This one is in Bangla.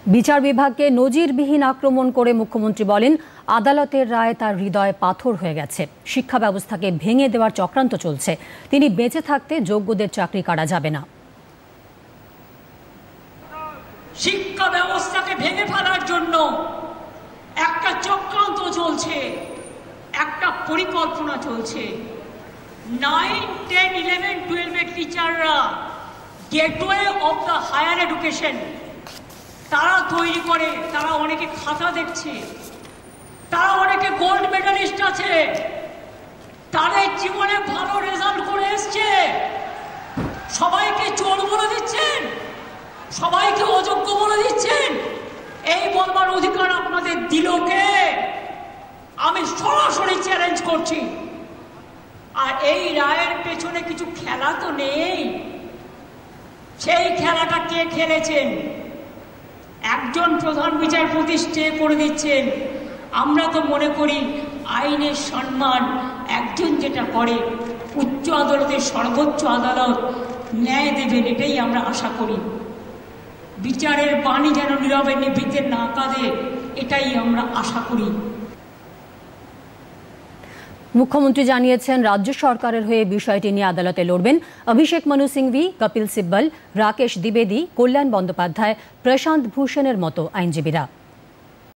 বিচার বিভাগকে নজিরবিহীন আক্রমণ করে মুখ্যমন্ত্রী বলেন, আদালতের রায় তার হৃদয়ে পাথর হয়ে গেছে। শিক্ষা ব্যবস্থাকে ভেঙে দেওয়ার চক্রান্ত চলছে। তিনি বেঁচে থাকতে যোগ্যদের চাকরি কাটা যাবে না। শিক্ষা ব্যবস্থাকে ভেঙে ফেলার জন্য একটা চক্রান্ত চলছে, একটা পরিকল্পনা চলছে। 9, 10, 11, 12 এর টিচাররা gateway of the higher education তারা তৈরি করে। তারা অনেকে খাতা দেখছে, তারা অনেকে গোল্ড মেডালিস্ট আছে, তাদের জীবনে ভালো রেজাল্ট করে এসছে। সবাইকে চোর বলে দিচ্ছেন, সবাইকে অযোগ্য বলে দিচ্ছেন। এই বলবার অধিকার আপনাদের দিল কে? আমি সরাসরি চ্যালেঞ্জ করছি। আর এই রায়ের পেছনে কিছু খেলা তো নেই। সেই খেলাটা কে খেলেছেন? একজন প্রধান বিচারপতি স্টে করে দিচ্ছেন। আমরা তো মনে করি আইনের সম্মান একজন যেটা করে, উচ্চ আদালতের সর্বোচ্চ আদালত ন্যায় দেবেন, এটাই আমরা আশা করি। বিচারের বাণী যেন নীরবে নিভৃতে না কাঁদে, এটাই আমরা আশা করি। মুখ্যমন্ত্রী জানিয়েছেন, রাজ্য সরকারের হয়ে বিষয়টি নিয়ে আদালতে লড়বেন অভিষেক মনু সিংভি, কপিল সিব্বল, রাকেশ দ্বিবেদী, কল্যাণ বন্দ্যোপাধ্যায়, প্রশান্ত ভূষণের মতো আইনজীবীরা।